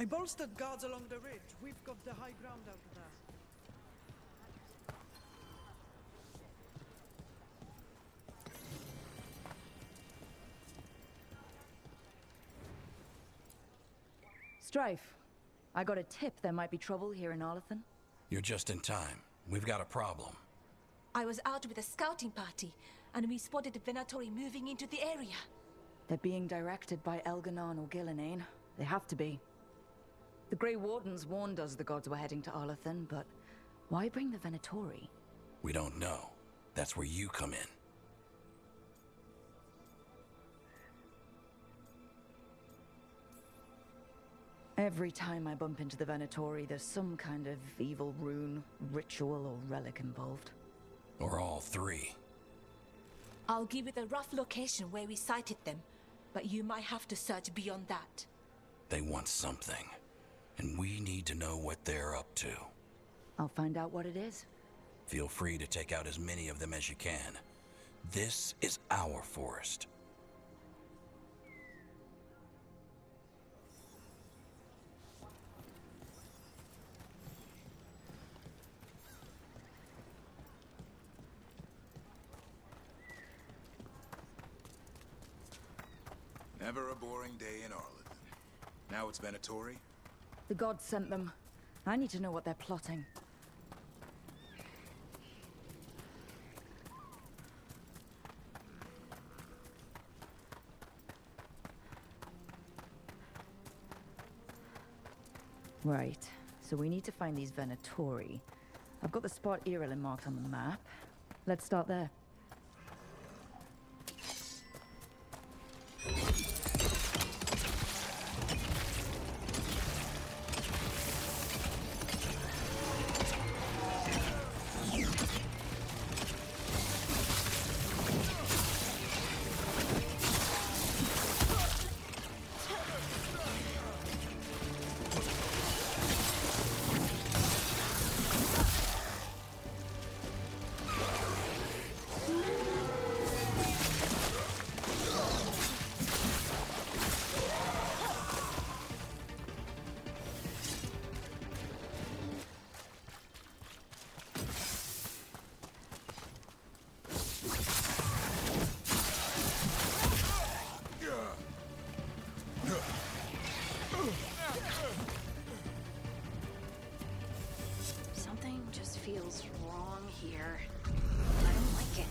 I bolstered guards along the ridge. We've got the high ground out there. Strife, I got a tip there might be trouble here in Arlathan. You're just in time. We've got a problem. I was out with a scouting party, and we spotted the Venatori moving into the area. They're being directed by Elganon or Gillenane. They have to be. The Grey Wardens warned us the gods were heading to Arlathan, but why bring the Venatori? We don't know. That's where you come in. Every time I bump into the Venatori, there's some kind of evil rune, ritual, or relic involved. Or all three. I'll give you the rough location where we sighted them, but you might have to search beyond that. They want something, and we need to know what they're up to. I'll find out what it is. Feel free to take out as many of them as you can. This is our forest. Never a boring day in Arlathan. Now it's Venatori? The gods sent them. I need to know what they're plotting. Right, so we need to find these Venatori. I've got the spot Irilin marked on the map. Let's start there. Something just feels wrong here. I don't like it.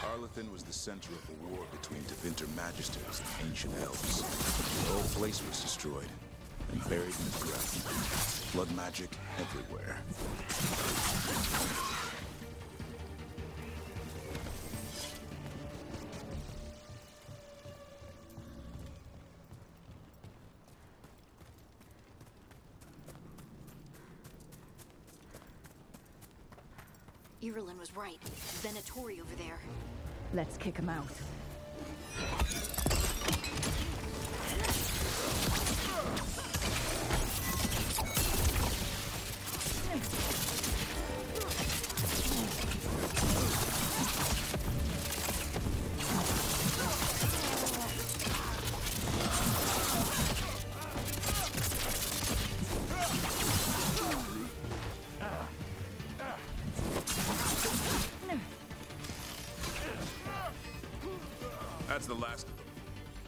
Arlathan was the center of the war between Tevinter Magisters and ancient elves. The whole place was destroyed and buried in the ground. Blood magic everywhere. Irilin was right. Venatori over there. Let's kick him out. That's the last of them.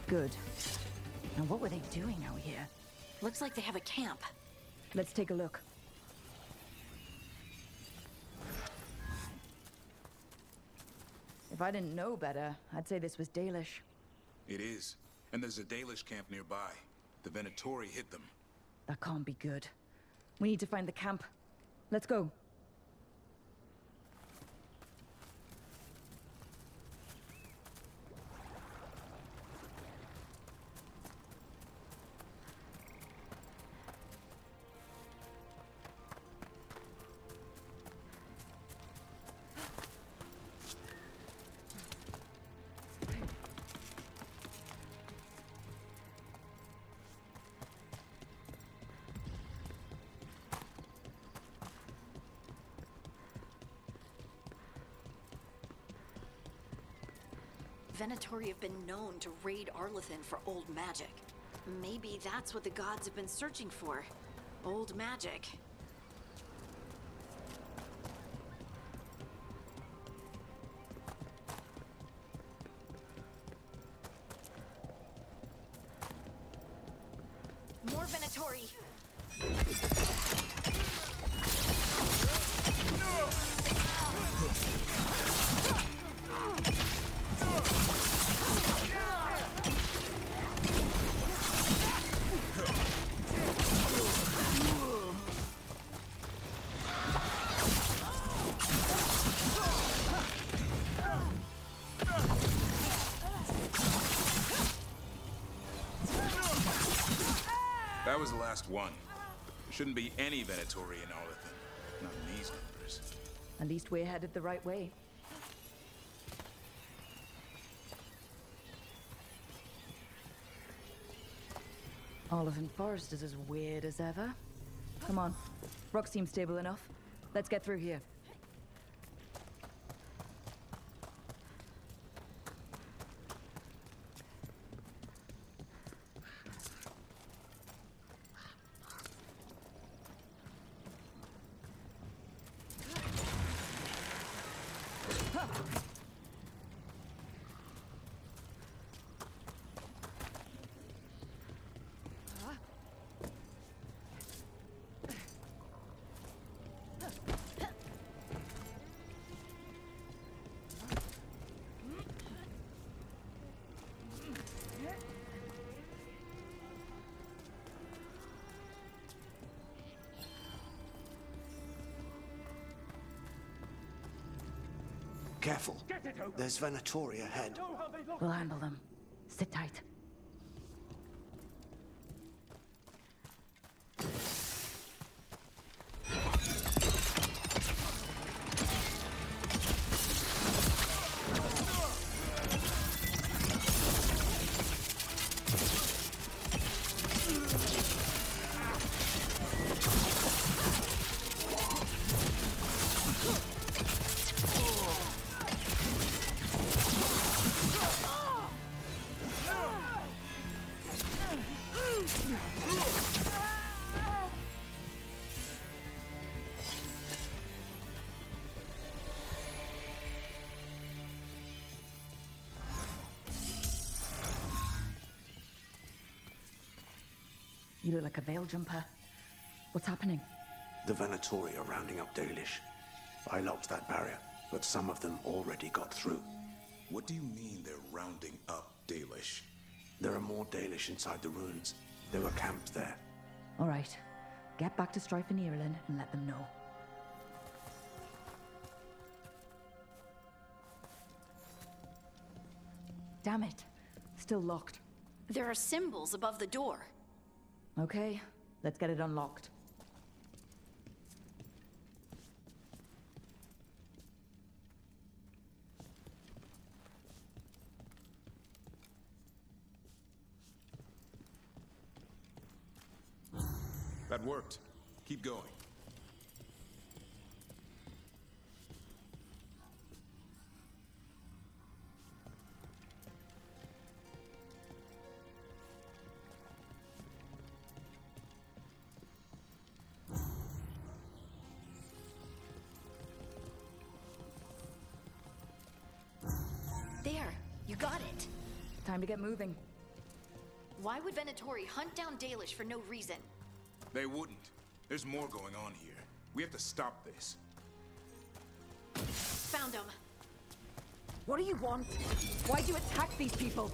Good. Now what were they doing out here? Looks like they have a camp. Let's take a look. If I didn't know better, I'd say this was Dalish. It is. And there's a Dalish camp nearby. The Venatori hid them. That can't be good. We need to find the camp. Let's go. Venatori have been known to raid Arlathan for old magic. Maybe that's what the gods have been searching for. Old magic. More Venatori! That was the last one. There shouldn't be any Venatori in Arlethan. Not in these numbers. At least we're headed the right way. Arlethan Forest is as weird as ever. Come on. Rook seems stable enough. Let's get through here. Careful. There's Venatori ahead. We'll handle them. Sit tight. You look like a veil jumper. What's happening? The Venatori are rounding up Dalish. I locked that barrier, but some of them already got through. What do you mean they're rounding up Dalish? There are more Dalish inside the ruins. They were camped there. All right. Get back to Strife and Ireland and let them know. Damn it. Still locked. There are symbols above the door. Okay, let's get it unlocked. That worked. Keep going. There, you got it. Time to get moving. Why would Venatori hunt down Dalish for no reason? They wouldn't. There's more going on here. We have to stop this. Found him. What do you want? Why'd you attack these people?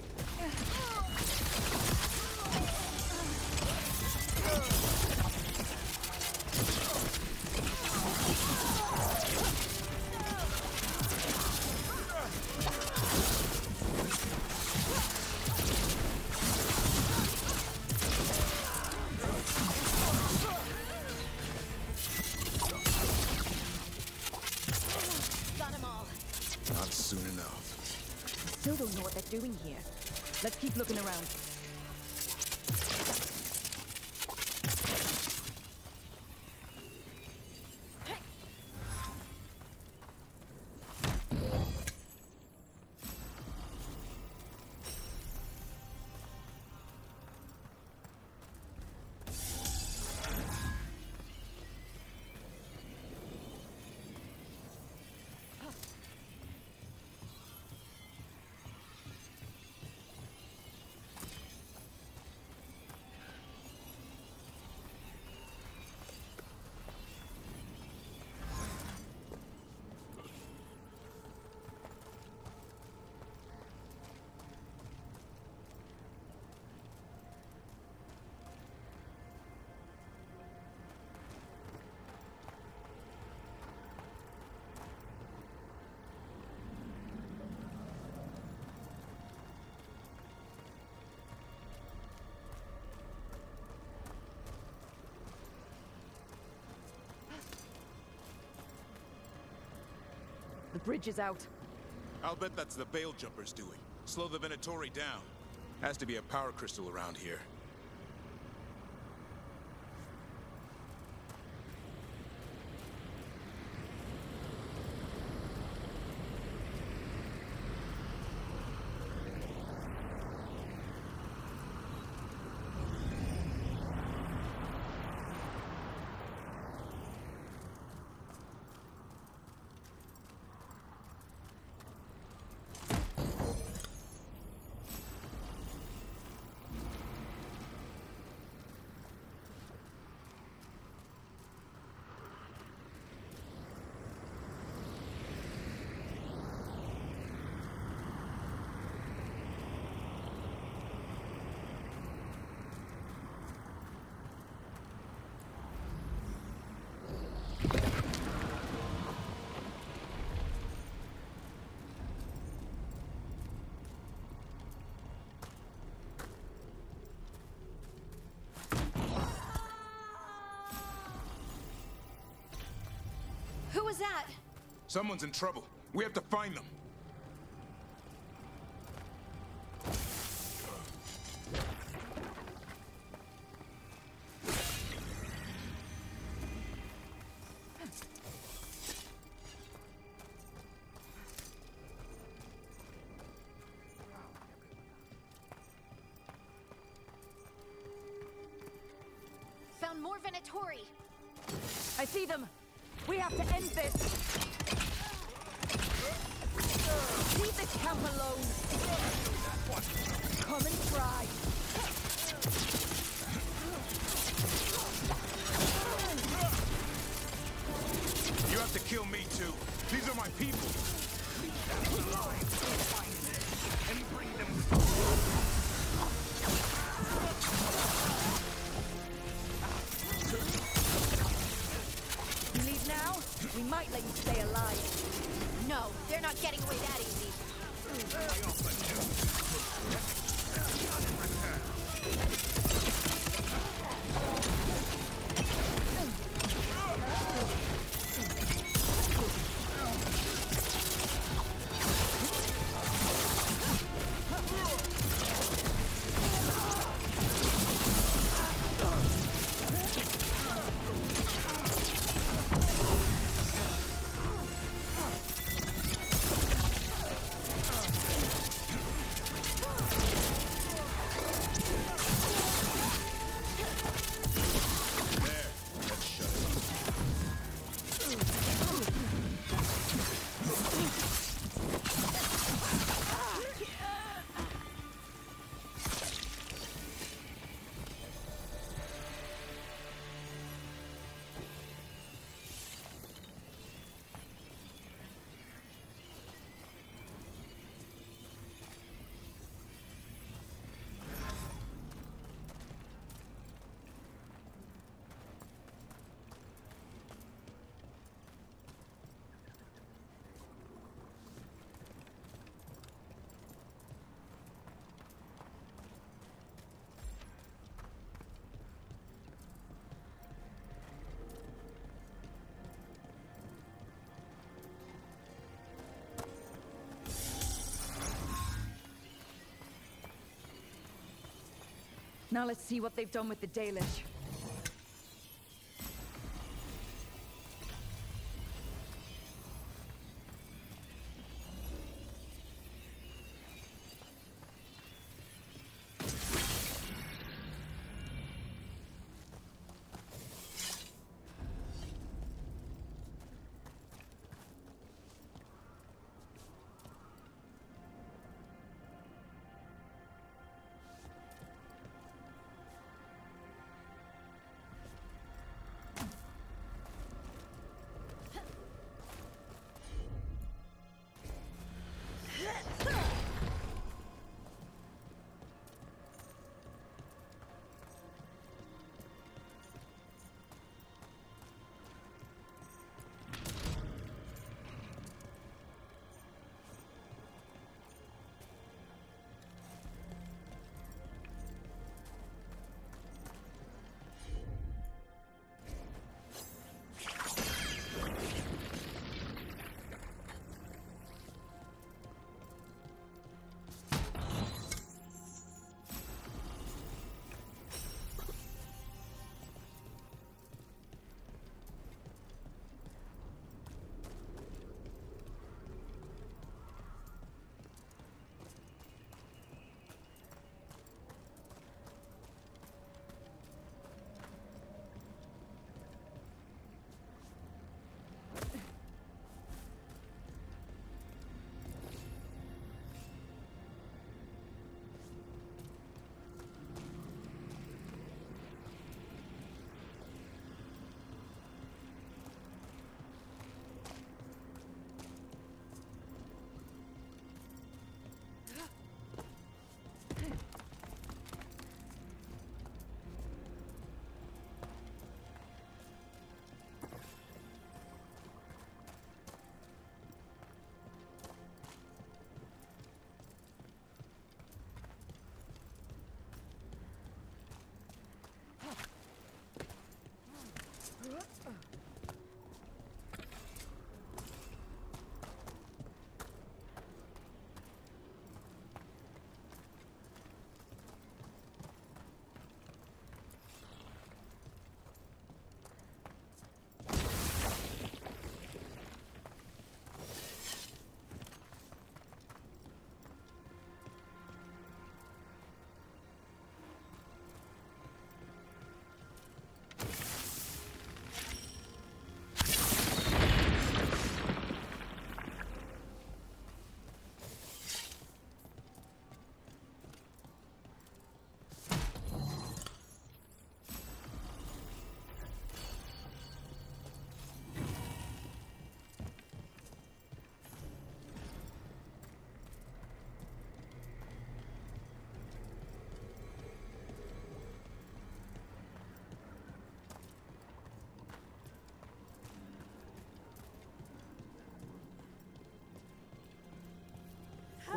Not soon enough. Still don't know what they're doing here. Let's keep looking around. The bridge is out. I'll bet that's the Bale Jumpers doing. Slow the Venatori down. Has to be a power crystal around here. Who was that? Someone's in trouble. We have to find them. Found more Venatori. I see them. We have to end this. Leave this camp alone. Come and try. You have to kill me too. These are my people. And bring them. You leave now? We might let you stay alive. No, they're not getting away that easy. Now let's see what they've done with the Dalish.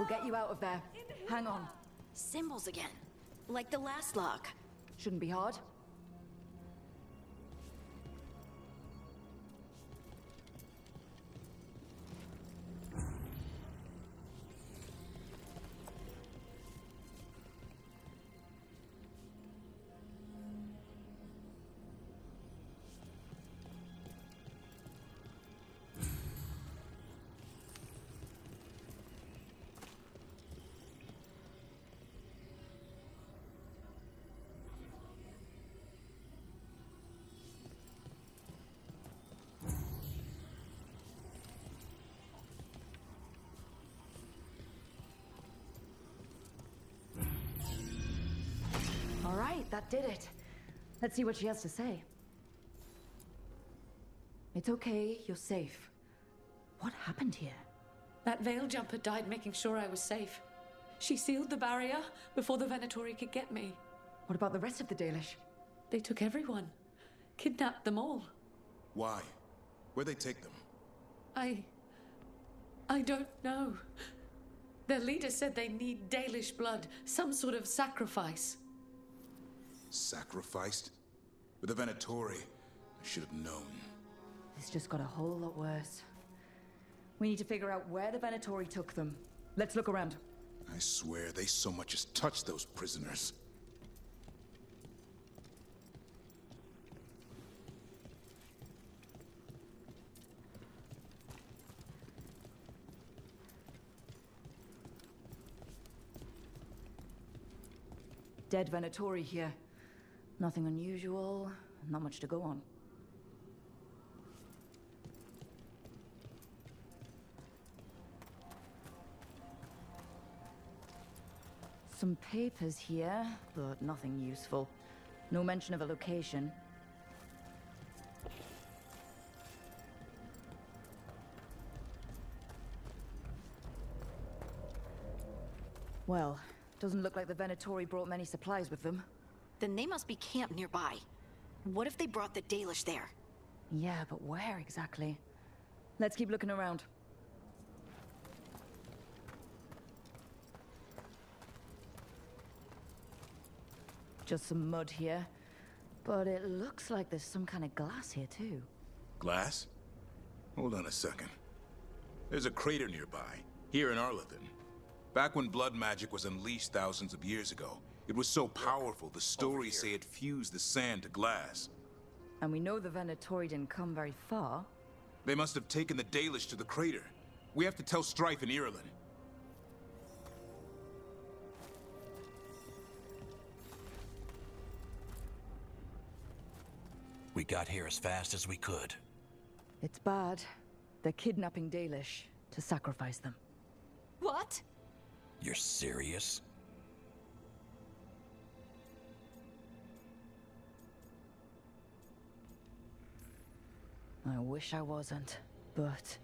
get you out of there. Hang on. Symbols again. Like the last lock. Shouldn't be hard. All right, that did it. Let's see what she has to say. It's okay, you're safe. What happened here? That veil jumper died making sure I was safe. She sealed the barrier before the Venatori could get me. What about the rest of the Dalish? They took everyone. Kidnapped them all. Why? Where'd they take them? I don't know. Their leader said they need Dalish blood, some sort of sacrifice. Sacrificed? With the Venatori, I should have known. This just got a whole lot worse. We need to figure out where the Venatori took them. Let's look around. I swear, they so much as touched those prisoners. Dead Venatori here. Nothing unusual, not much to go on. Some papers here, but nothing useful. No mention of a location. Well, doesn't look like the Venatori brought many supplies with them. Then they must be camped nearby. What if they brought the Dalish there? Yeah, but where exactly? Let's keep looking around. Just some mud here. But it looks like there's some kind of glass here too. Glass? Hold on a second. There's a crater nearby, here in Arlathan. Back when blood magic was unleashed thousands of years ago, it was so powerful the stories say it fused the sand to glass. And we know the Venatori didn't come very far. They must have taken the Dalish to the crater. We have to tell Strife in Ireland. We got here as fast as we could. It's bad. They're kidnapping Dalish to sacrifice them. What? You're serious? I wish I wasn't, but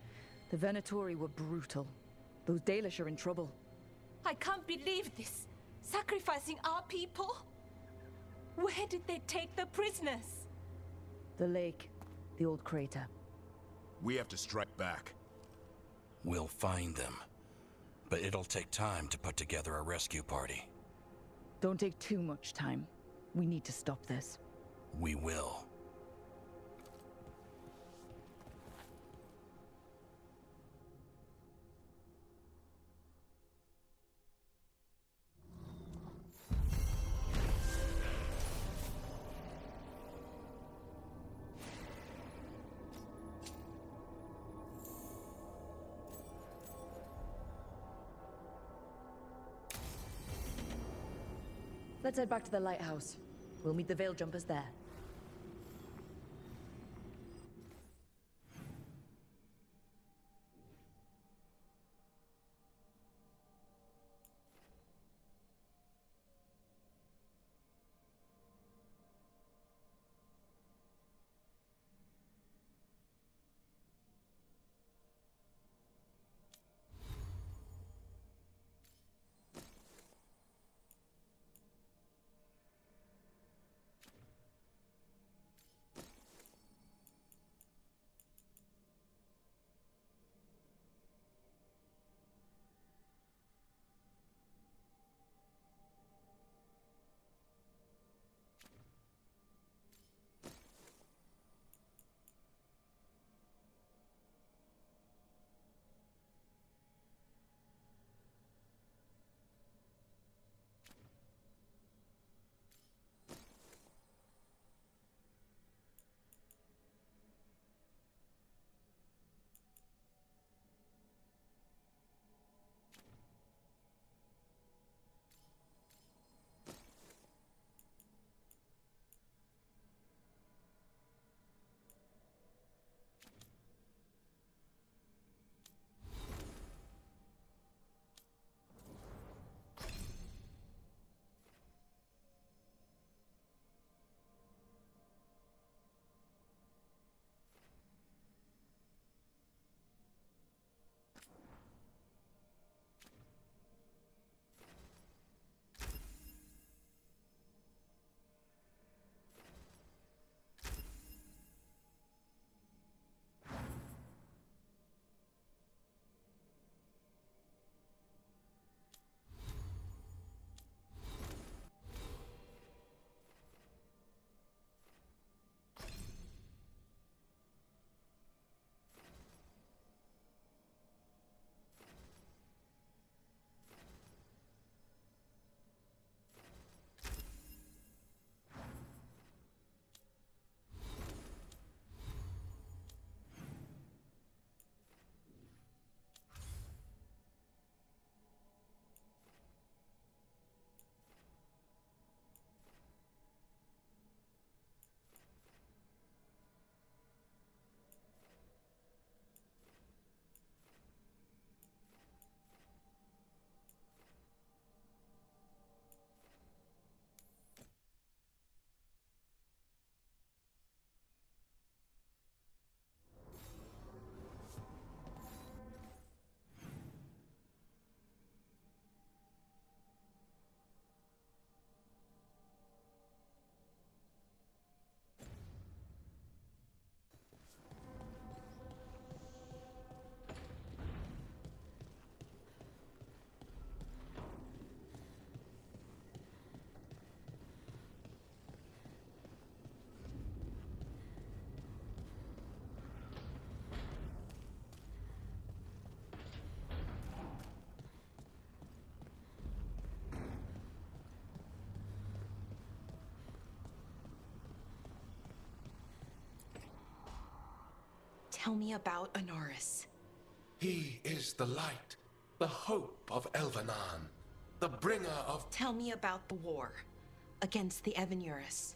the Venatori were brutal. Those Dalish are in trouble. I can't believe this. Sacrificing our people? Where did they take the prisoners? The lake, the old crater. We have to strike back. We'll find them. But it'll take time to put together a rescue party. Don't take too much time. We need to stop this. We will. Let's head back to the lighthouse. We'll meet the Veil Jumpers there. Tell me about Anaris. He is the light, the hope of Elvenan, the bringer of... Tell me about the war against the Evenuris.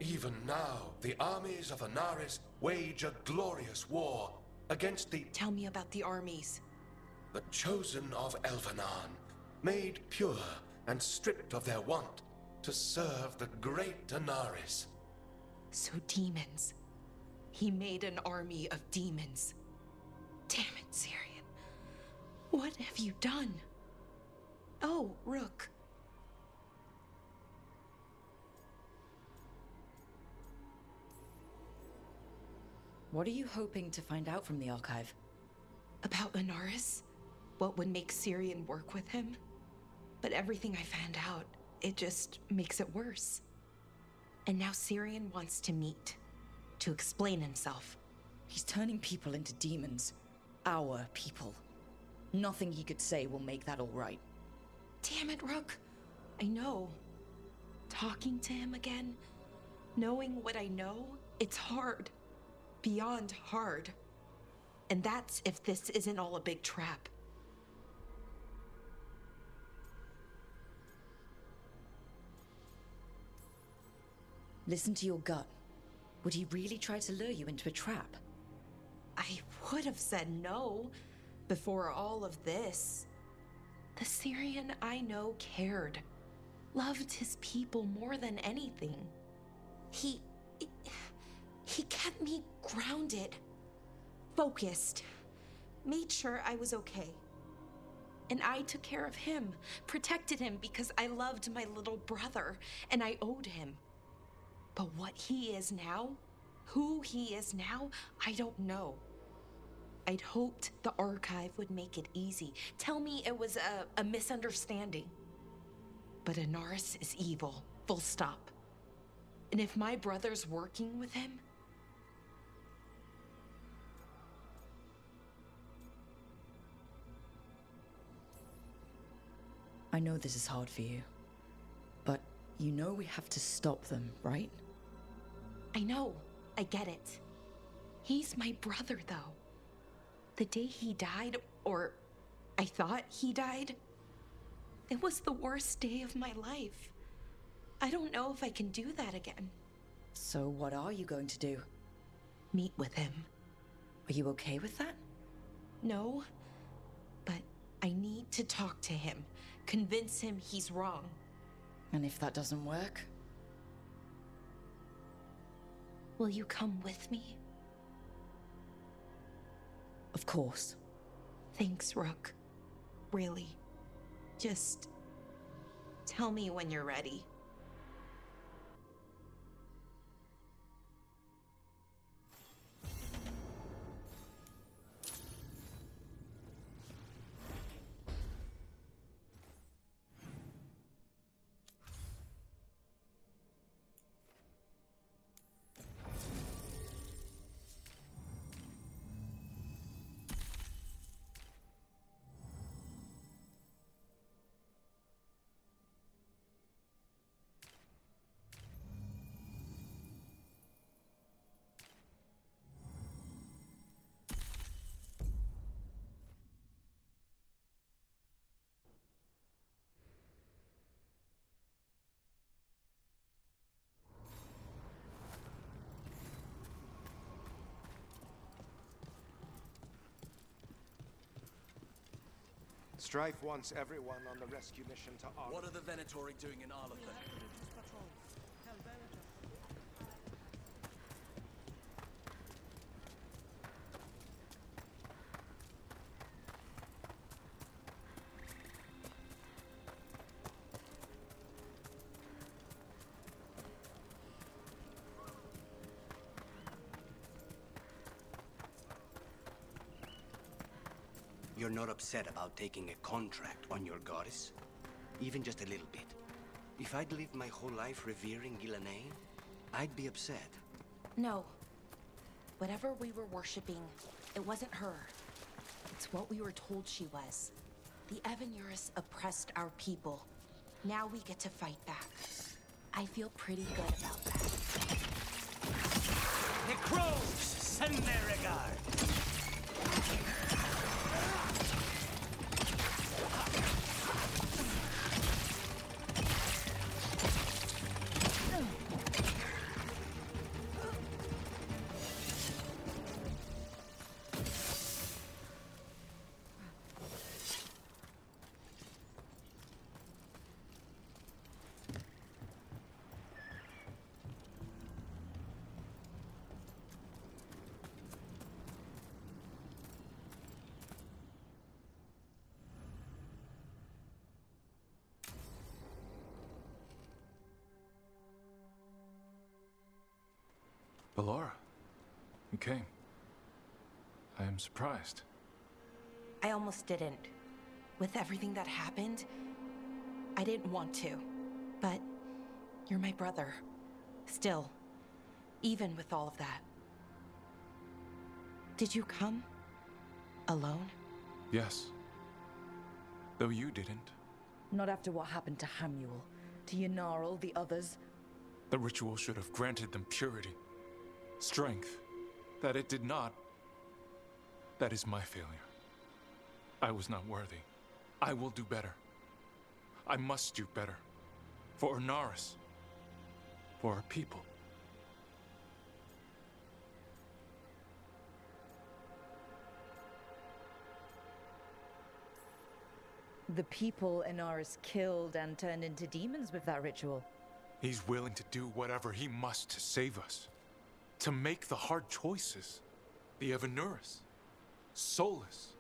Even now, the armies of Anaris wage a glorious war against the... Tell me about the armies. The chosen of Elvenan, made pure and stripped of their want to serve the great Anaris. So demons. He made an army of demons. Damn it, Syrian. What have you done? Oh, Rook. What are you hoping to find out from the archive? About Anaris? What would make Syrian work with him? But everything I found out, it just makes it worse. And now Syrian wants to meet, to explain himself. He's turning people into demons. Our people. Nothing he could say will make that all right. Damn it, Rook. I know. Talking to him again, knowing what I know, it's hard. Beyond hard. And that's if this isn't all a big trap. Listen to your gut. Would he really try to lure you into a trap? I would have said no before all of this. The Syrian I know cared. Loved his people more than anything. He kept me grounded, focused, made sure I was okay. And I took care of him, protected him because I loved my little brother and I owed him. But what he is now, who he is now, I don't know. I'd hoped the archive would make it easy. Tell me it was a misunderstanding. But Anaris is evil, full stop. And if my brother's working with him, I know this is hard for you, but you know we have to stop them, right? I know, I get it. He's my brother, though. The day he died, or I thought he died, it was the worst day of my life. I don't know if I can do that again. So what are you going to do? Meet with him. Are you okay with that? No, but I need to talk to him. Convince him he's wrong. And if that doesn't work? Will you come with me? Of course. Thanks, Rook. Really. Just tell me when you're ready. Strife wants everyone on the rescue mission to Arlington. What are the Venatori doing in Arlington? You're not upset about taking a contract on your goddess? Even just a little bit. If I'd lived my whole life revering Ghilanane, I'd be upset. No. Whatever we were worshipping, it wasn't her. It's what we were told she was. The Evenuris oppressed our people. Now we get to fight back. I feel pretty good about that. Necros! Send their regard. Ballora, you came. I am surprised. I almost didn't. With everything that happened, I didn't want to. But you're my brother. Still, even with all of that. Did you come? Alone? Yes. Though you didn't. Not after what happened to Hamuel, to Ynarl, the others. The ritual should have granted them purity. Strength. That it did not. That is my failure. I was not worthy. I will do better. I must do better. For Inaris. For our people. The people Inaris killed and turned into demons with that ritual. He's willing to do whatever he must to save us. To make the hard choices. The Evanuris. Soulless.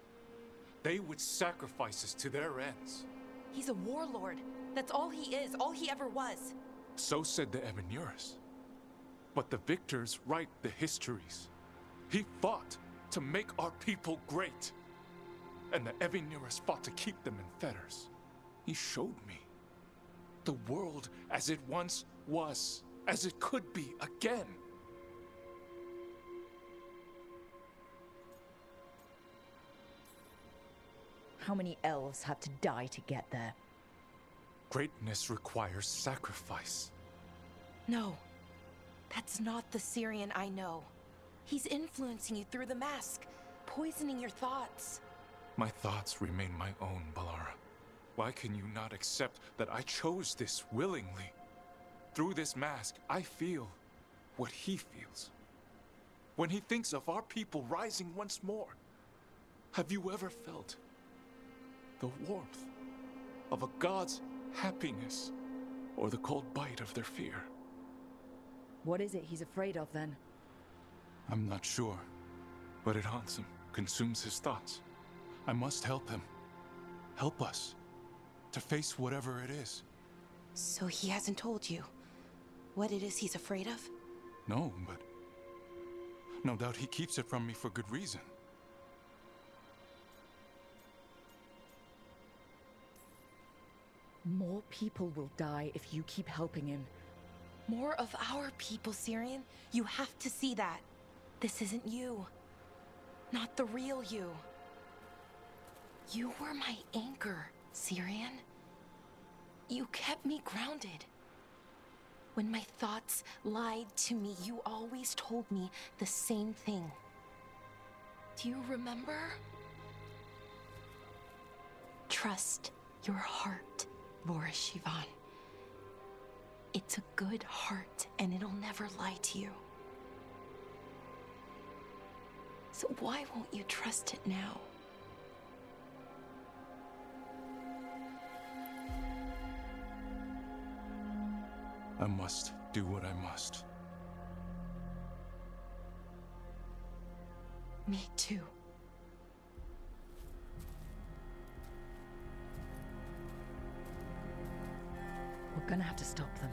They would sacrifice us to their ends. He's a warlord. That's all he is, all he ever was. So said the Evanuris. But the victors write the histories. He fought to make our people great. And the Evanuris fought to keep them in fetters. He showed me the world as it once was, as it could be again. How many elves had to die to get there? Greatness requires sacrifice. No, that's not the Syrian I know. He's influencing you through the mask, poisoning your thoughts. My thoughts remain my own, Ballora. Why can you not accept that I chose this willingly? Through this mask, I feel what he feels. When he thinks of our people rising once more, have you ever felt the warmth of a god's happiness or the cold bite of their fear? What is it he's afraid of, then? I'm not sure, but it haunts him, consumes his thoughts. I must help him. Help us to face whatever it is. So he hasn't told you what it is he's afraid of? No, but no doubt he keeps it from me for good reason. More people will die if you keep helping him. More of our people, Syrian. You have to see that. This isn't you. Not the real you. You were my anchor, Syrian. You kept me grounded. When my thoughts lied to me, you always told me the same thing. Do you remember? Trust your heart, Boris Shivan. It's a good heart, and it'll never lie to you. So why won't you trust it now? I must do what I must. Me too. We're gonna have to stop them.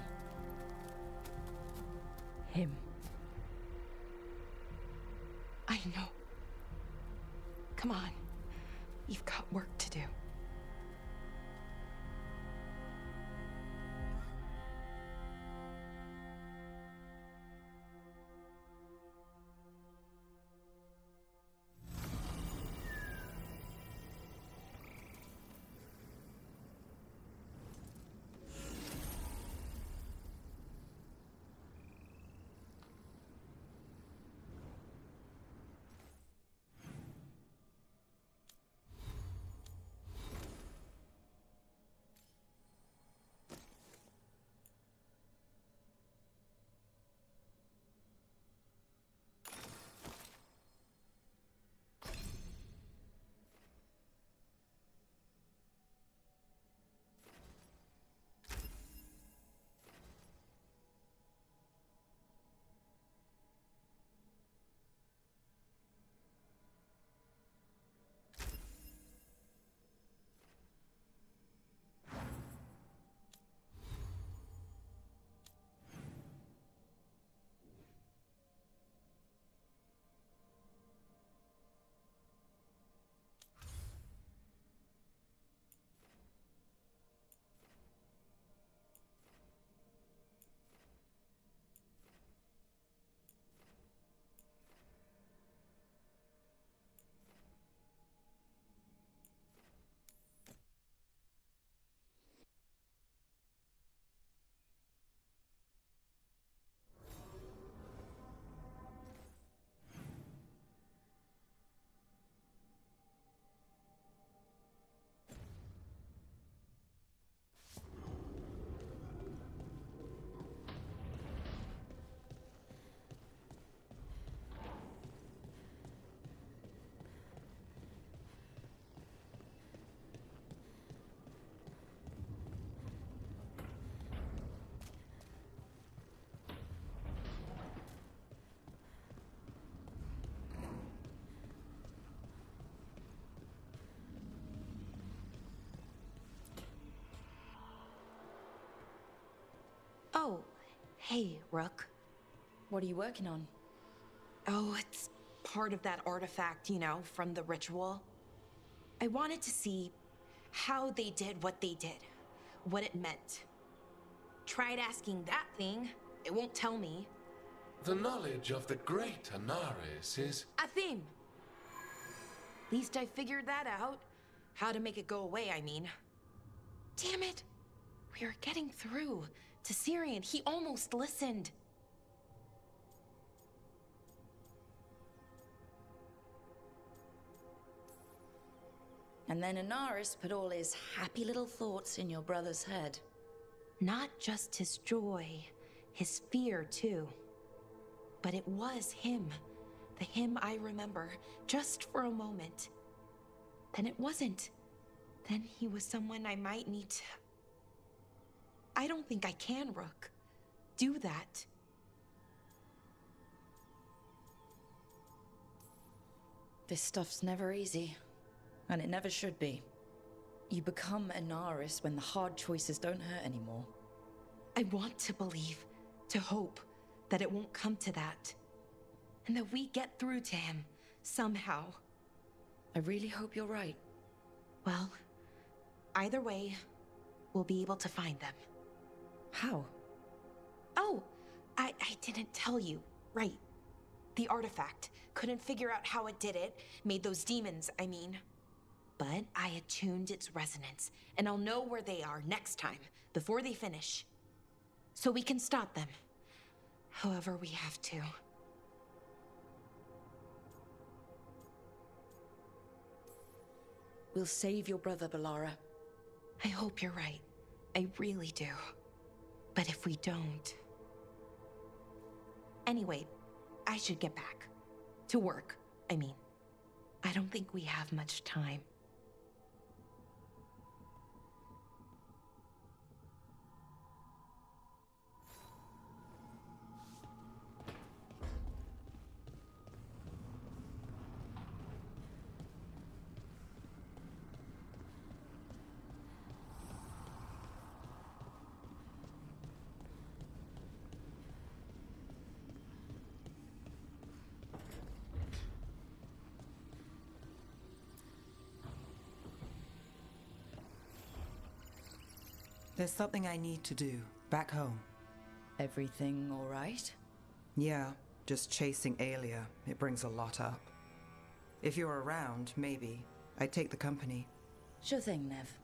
Him. I know. Come on. You've got work to do. Hey, Rook. What are you working on? Oh, it's part of that artifact, you know, from the ritual. I wanted to see how they did what they did, what it meant. Tried asking that thing, it won't tell me. The knowledge of the great Anaris is... A theme! Least I figured that out. How to make it go away, I mean. Damn it! We are getting through to Syrian. He almost listened. And then Anaris put all his happy little thoughts in your brother's head. Not just his joy, his fear too. But it was him. The him I remember, just for a moment. Then it wasn't. Then he was someone I might need to... I don't think I can, Rook. Do that. This stuff's never easy. And it never should be. You become Anaris when the hard choices don't hurt anymore. I want to believe, to hope, that it won't come to that. And that we get through to him, somehow. I really hope you're right. Well, either way, we'll be able to find them. How? Oh, I didn't tell you. Right. The artifact. Couldn't figure out how it did it. Made those demons, I mean. But I attuned its resonance, and I'll know where they are next time, before they finish. So we can stop them. However we have to. We'll save your brother, Balara. I hope you're right. I really do. But if we don't... Anyway, I should get back. To work, I mean. I don't think we have much time. There's something I need to do, back home. Everything all right? Yeah, just chasing Aelia. It brings a lot up. If you're around, maybe. I'd take the company. Sure thing, Nev.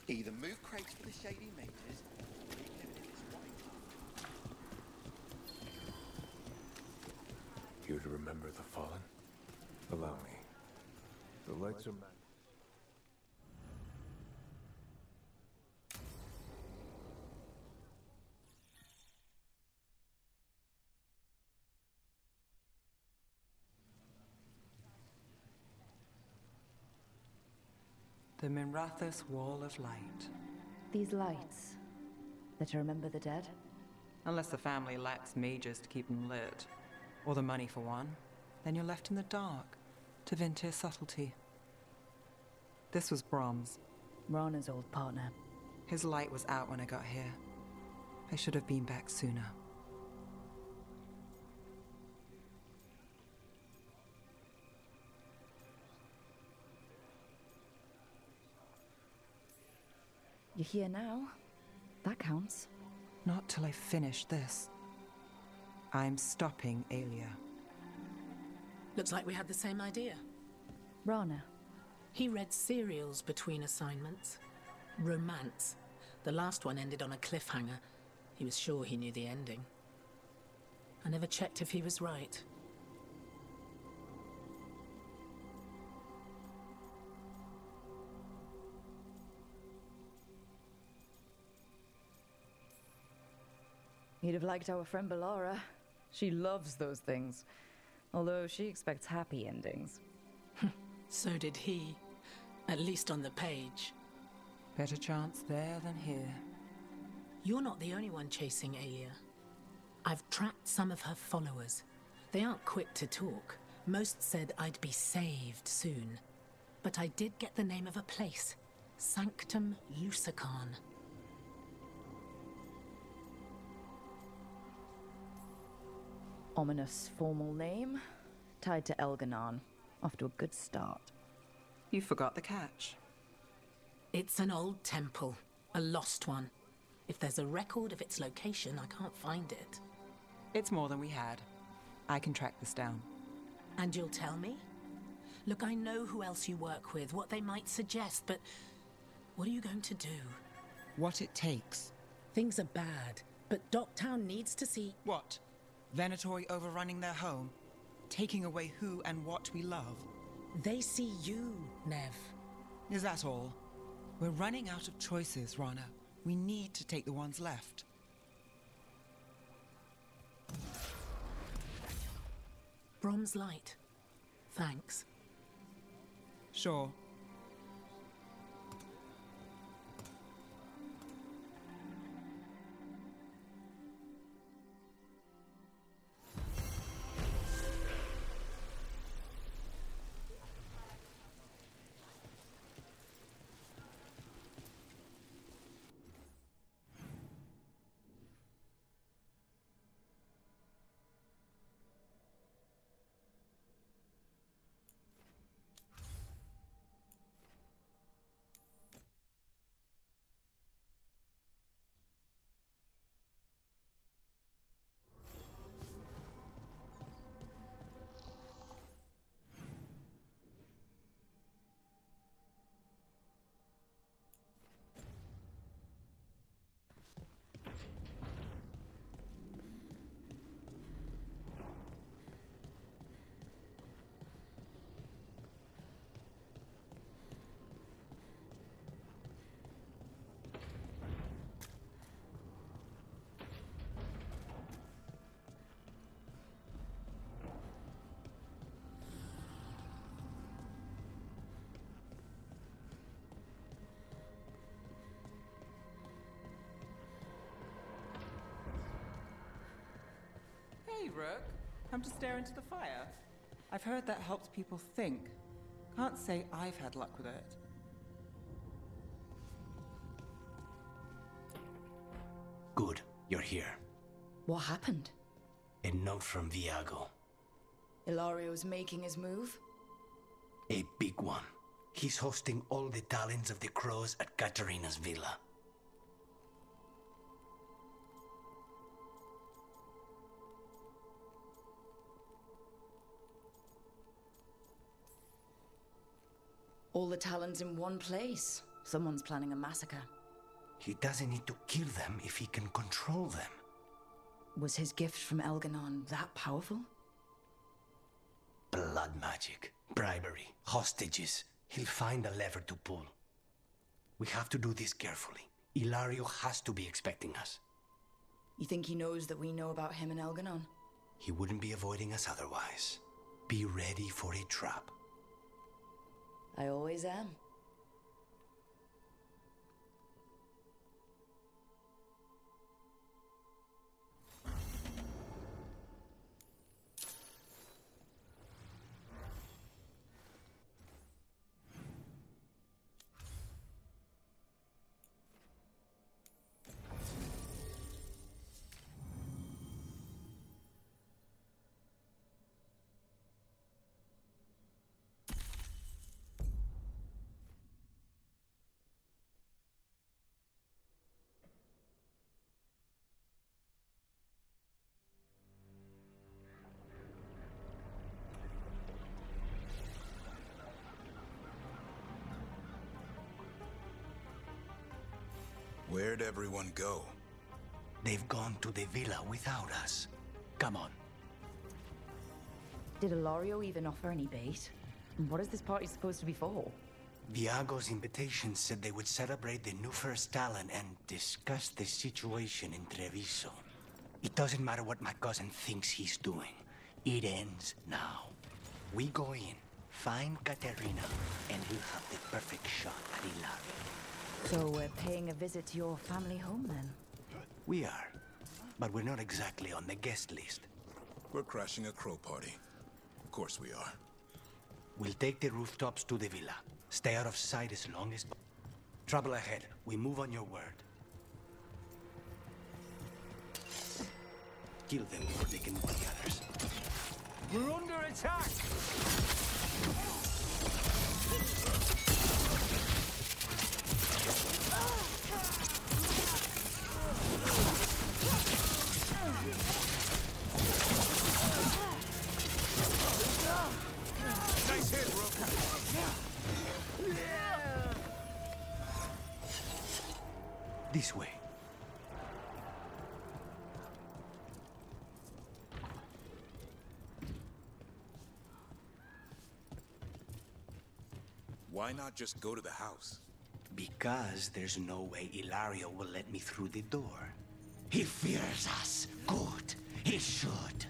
Either move crates for the shady mages, or leave them in its white. You to remember the fallen? Allow me. The lights are... The Minrathous Wall of Light. These lights, they're to remember the dead? Unless the family lacks mages to keep them lit. Or the money for one. Then you're left in the dark, to Vintir's subtlety. This was Brahms. Rana's old partner. His light was out when I got here. I should have been back sooner. You're here now. That counts. Not till I finish this. I'm stopping Aelia. Looks like we had the same idea. Rana. He read serials between assignments. Romance. The last one ended on a cliffhanger. He was sure he knew the ending. I never checked if he was right. You'd have liked our friend Bellara. She loves those things. Although she expects happy endings. So did he. At least on the page. Better chance there than here. You're not the only one chasing Aelia. I've tracked some of her followers. They aren't quick to talk. Most said I'd be saved soon. But I did get the name of a place. Sanctum Lucican. Ominous formal name. Tied to Elganon. Off to a good start. You forgot the catch. It's an old temple. A lost one. If there's a record of its location, I can't find it. It's more than we had. I can track this down. And you'll tell me? Look, I know who else you work with, what they might suggest, but what are you going to do? What it takes. Things are bad, but Docktown needs to see... What? Venatori overrunning their home? Taking away who and what we love? They see you, Nev. Is that all? We're running out of choices, Rana. We need to take the ones left. Brom's light. Thanks. Sure. Hey, Rook. Come to stare into the fire. I've heard that helps people think. Can't say I've had luck with it. Good, you're here. What happened? A note from Viago. Ilario's making his move? A big one. He's hosting all the talents of the crows at Katarina's villa. All the talons in one place. Someone's planning a massacre. He doesn't need to kill them if he can control them. Was his gift from Elganon that powerful? Blood magic, bribery, hostages. He'll find a lever to pull. We have to do this carefully. Ilario has to be expecting us. You think he knows that we know about him and Elganon? He wouldn't be avoiding us otherwise. Be ready for a trap. I always am. Where'd everyone go? They've gone to the villa without us. Come on. Did Ilario even offer any bait? And what is this party supposed to be for? Viago's invitation said they would celebrate the new first talent and discuss the situation in Treviso. It doesn't matter what my cousin thinks he's doing. It ends now. We go in, find Katerina, and we'll have the perfect shot at Ilario. So we're paying a visit to your family home then? We are, but we're not exactly on the guest list. We're crashing a crow party. Of course we are. We'll take the rooftops to the villa. Stay out of sight as long as... Trouble ahead. We move on your word. Kill them before they can warn the others. We're under attack! Nice hit, Rook. This way. Why not just go to the house? Because there's no way Ilario will let me through the door. He fears us. Good. He should.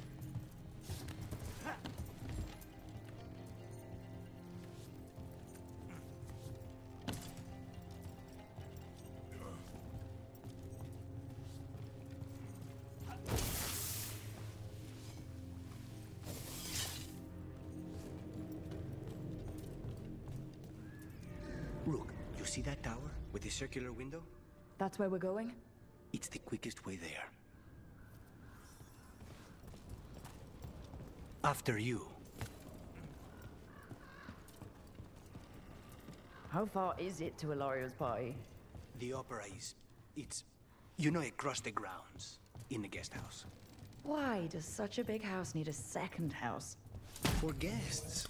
Rook, you see that tower with the circular window? That's where we're going? It's the quickest way there. After you. How far is it to Ilario's party? The opera is... it's... you know, across the grounds. In the guest house. Why does such a big house need a second house? For guests.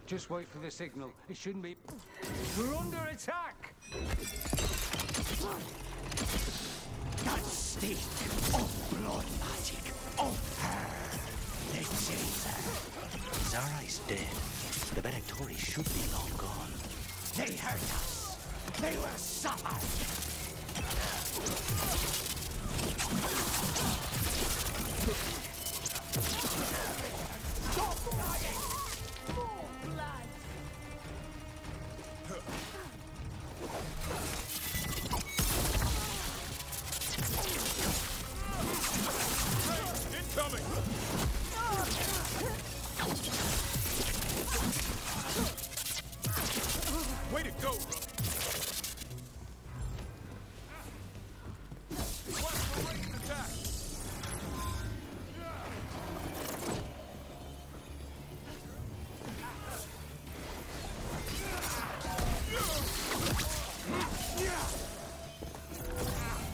Just wait for the signal. It shouldn't be... We're under attack! That stink of blood magic, of her, the chaser. Zara is dead. The Venatori should be long gone. They hurt us. They will suffer. Stop dying! More blood! Incoming! Way to go, Rook! Watch the ranged attack!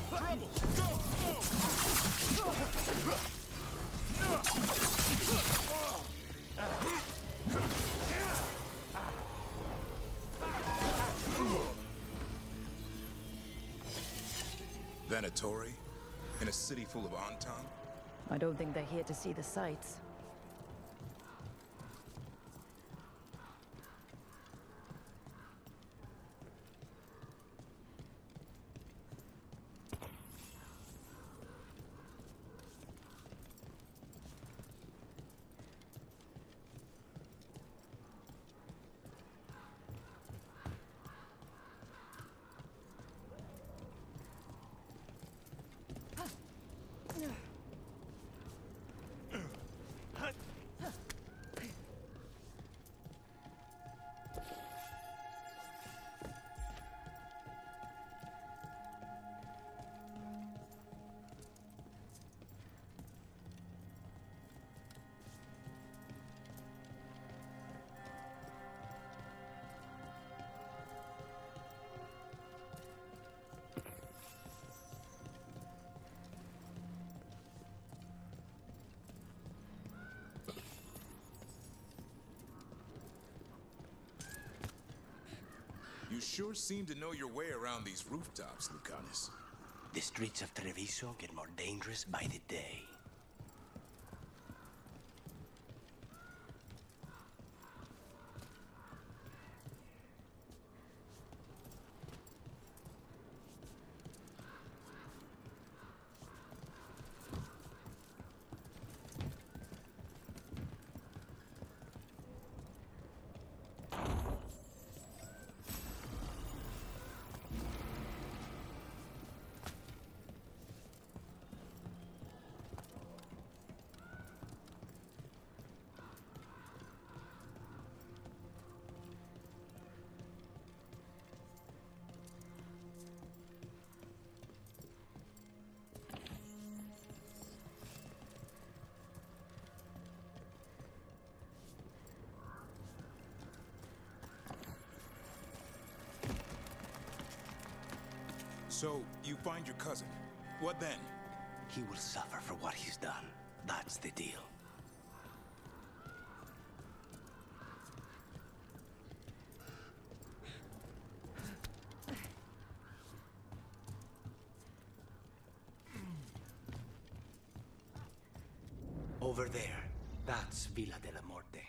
Trouble! Go! Venatori? In a city full of Anton? I don't think they're here to see the sights. You sure seem to know your way around these rooftops, Lucanus. The streets of Treviso get more dangerous by the day. So, you find your cousin. What then? He will suffer for what he's done. That's the deal. Over there, that's Villa de la Morte.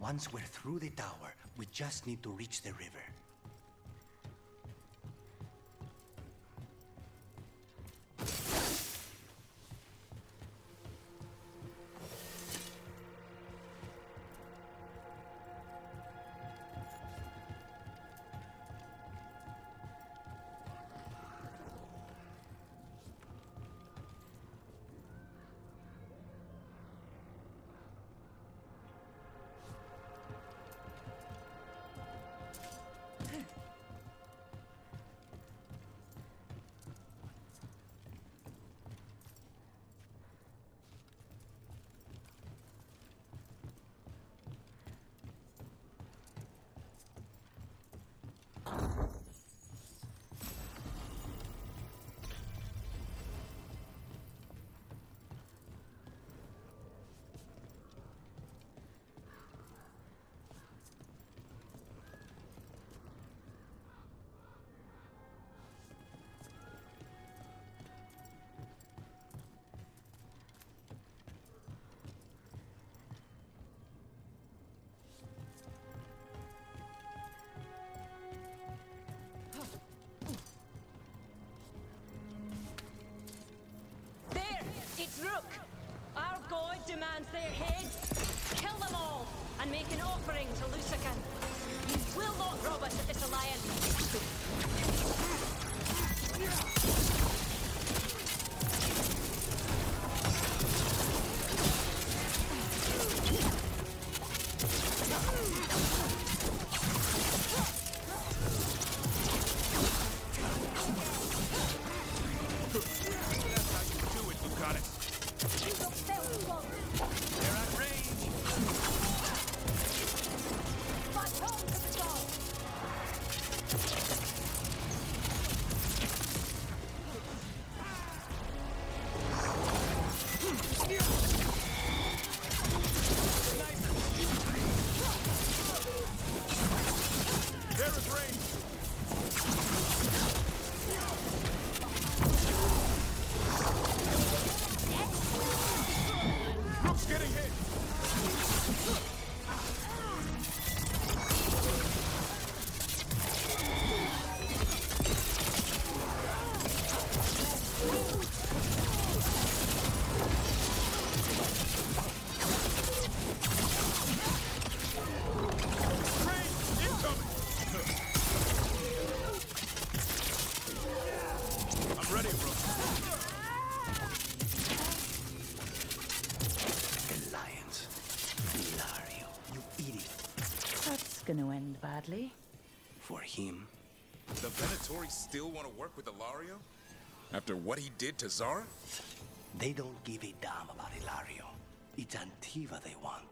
Once we're through the tower, we just need to reach the river. It's Rook! Our god demands their heads. Kill them all, and make an offering to Lucican. He will not rob us of this alliance. Gonna end badly. For him. The Venatori still want to work with Ilario? After what he did to Zara? They don't give a damn about Ilario. It's Antiva they want.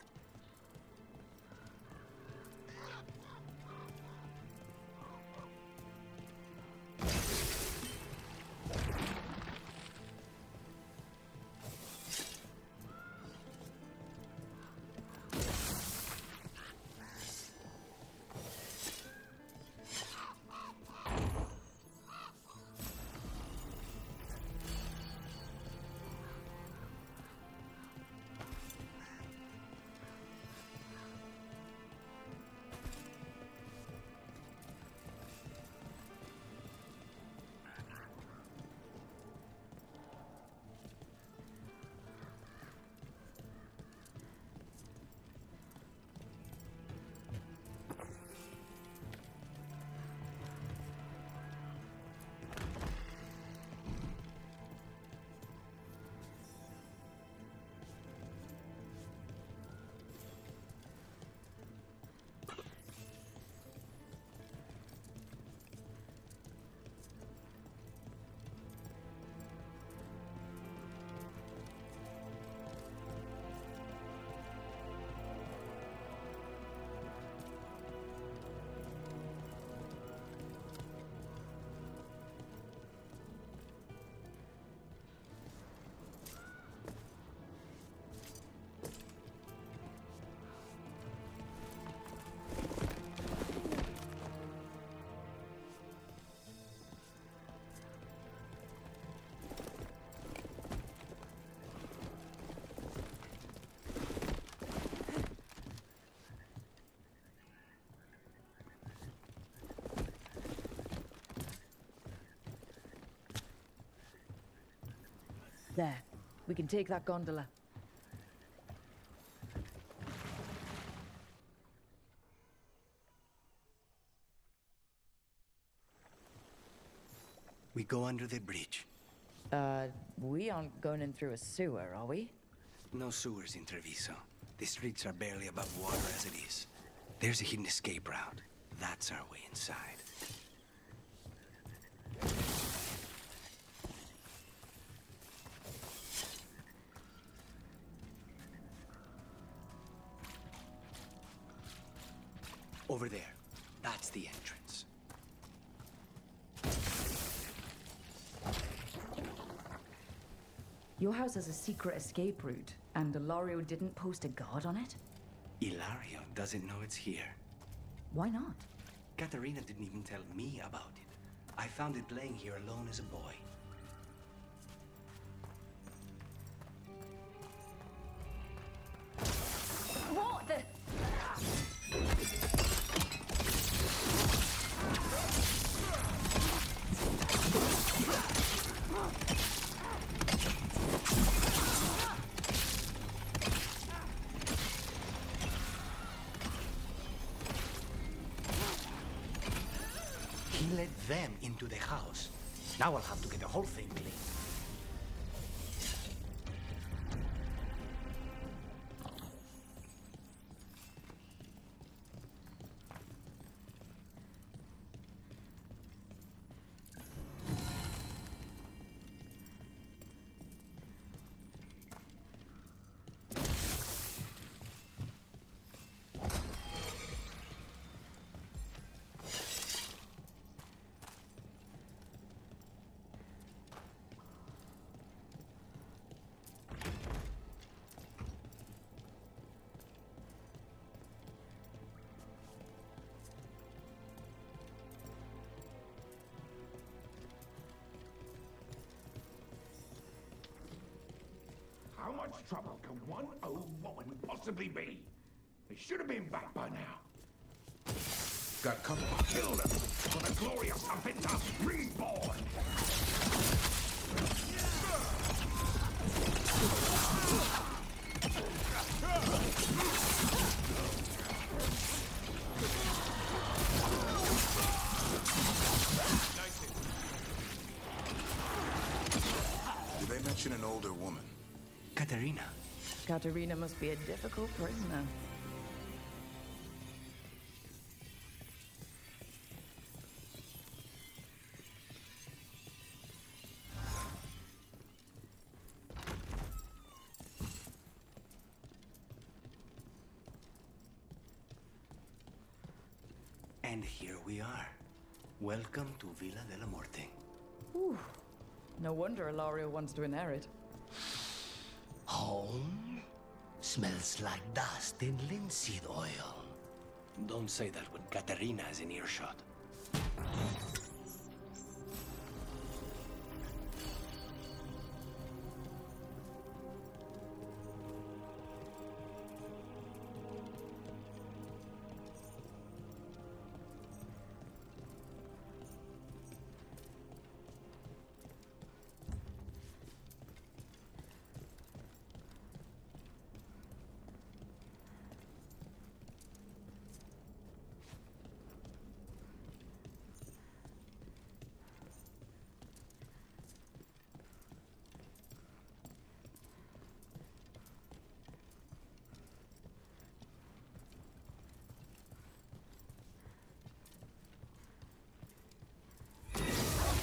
There. We can take that gondola. We go under the bridge. We aren't going in through a sewer, are we? No sewers in Treviso. The streets are barely above water as it is. There's a hidden escape route. That's our way inside. Over there. That's the entrance. Your house has a secret escape route, and Ilario didn't post a guard on it? Ilario doesn't know it's here. Why not? Katerina didn't even tell me about it. I found it laying here alone as a boy. What the? He led them into the house. Now I'll have to get the whole thing clean. How much trouble can one old woman possibly be? They should have been back by now. Got company. Kill them for the glory of Savinta reborn! Did they mention an older woman? Katerina. Katerina must be a difficult prisoner. And here we are. Welcome to Villa della Morte. Ooh. No wonder Ilario wants to inherit. Home? Smells like dust and linseed oil. Don't say that when Katerina is in earshot.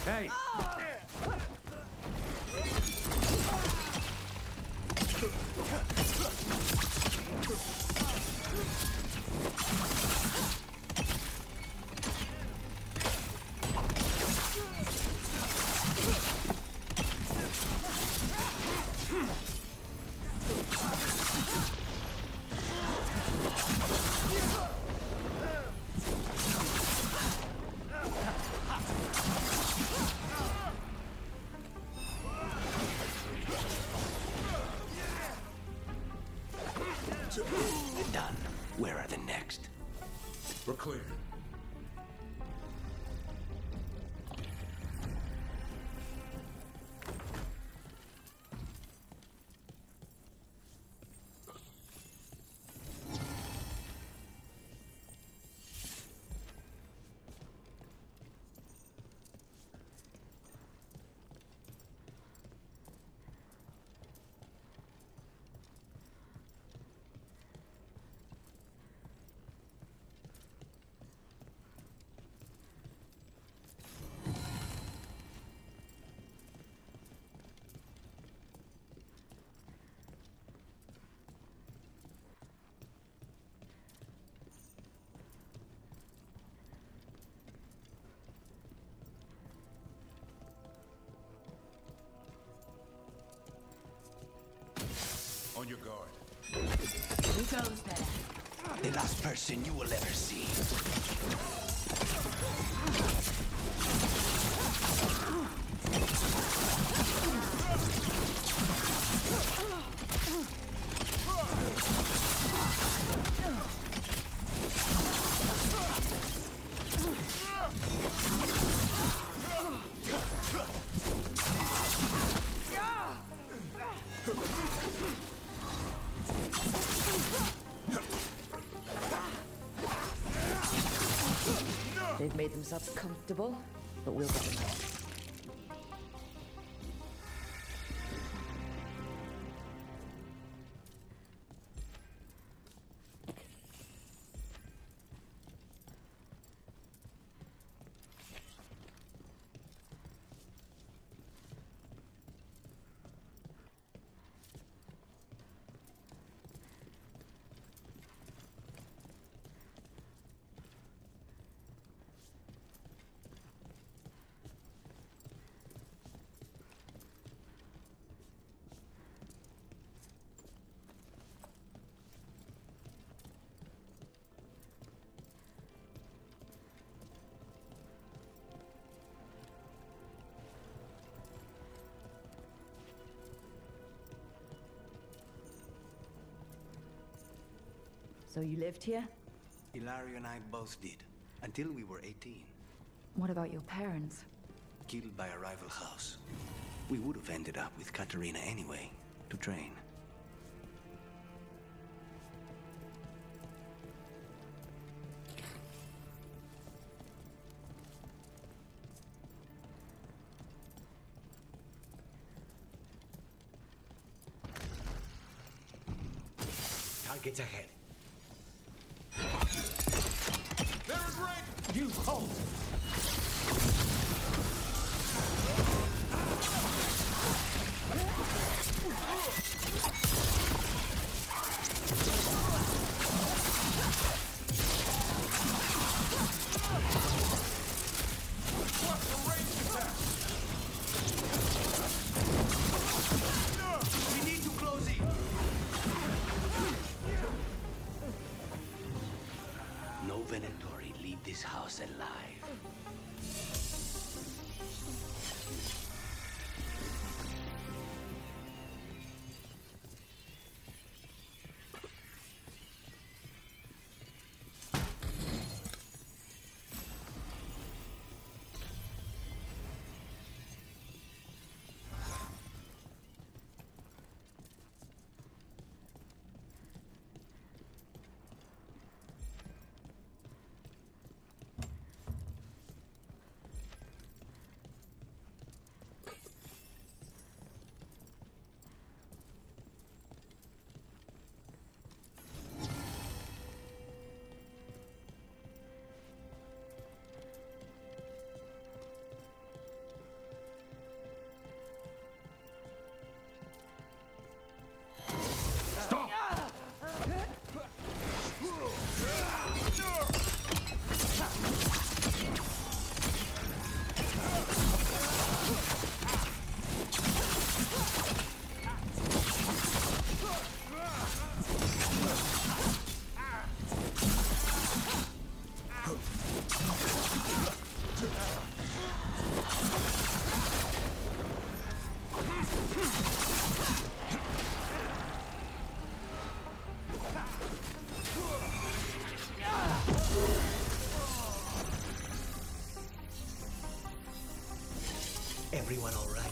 Hey! Done. Where are the next? We're clear. On your guard. Who goes there? The last person you will ever see. They've made themselves comfortable, but we'll get them out. So you lived here? Ilario and I both did, until we were 18. What about your parents? Killed by a rival house. We would have ended up with Katerina anyway, to train. Targets ahead. There is rank! You hold! We need to close it! No Venatori leave this house alive. Everyone all right?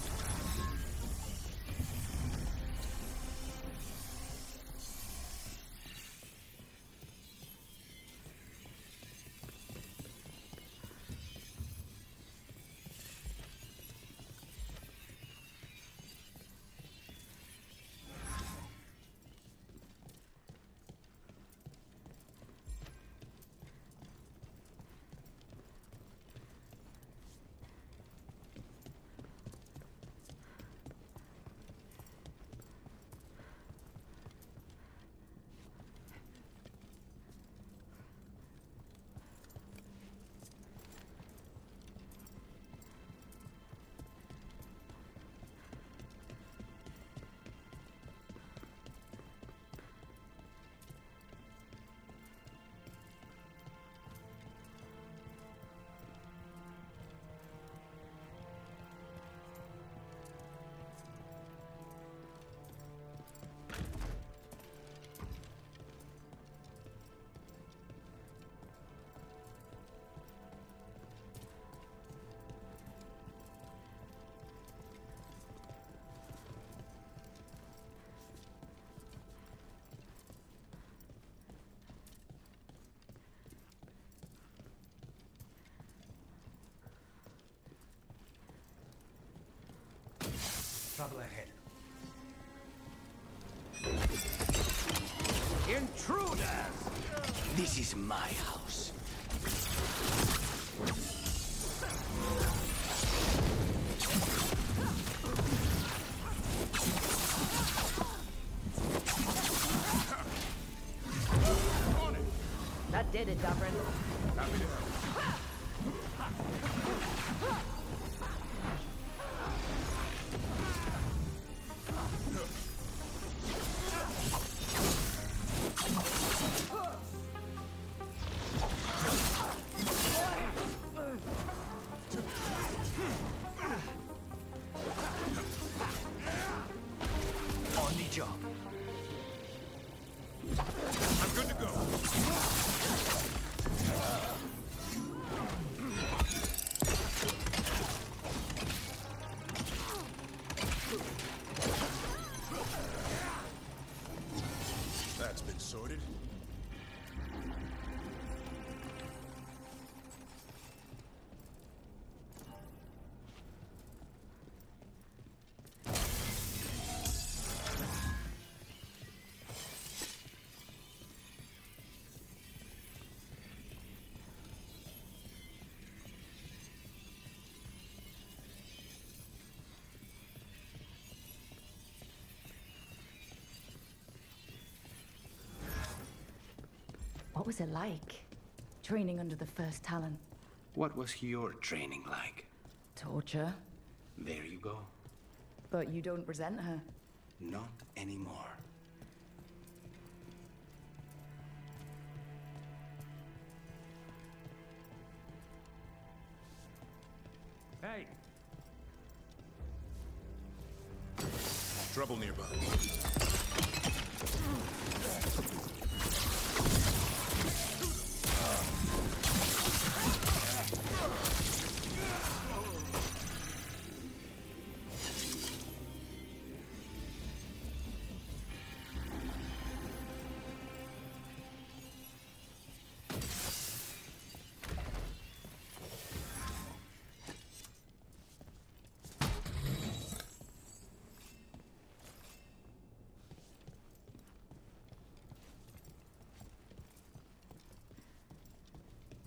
trouble ahead. Intruders! This is my house. That did it, Davrin. Happy to help. On the job. I'm good to go. That's been sorted. What was it like? Training under the first Talon? What was your training like? Torture. There you go. But you don't resent her. Not anymore. Hey! Trouble nearby.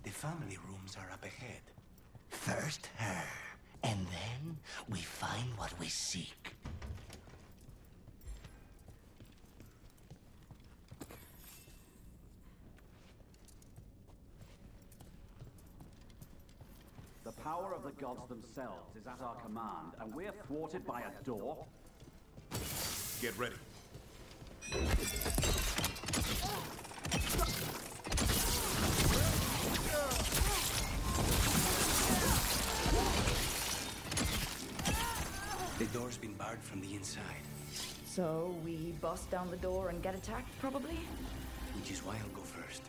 The family rooms are up ahead. First her, and then we find what we seek. The power of the gods themselves is at our command, and we're thwarted by a door? Get ready. The door's been barred from the inside, So we bust down the door and get attacked, probably? which is why I'll go first.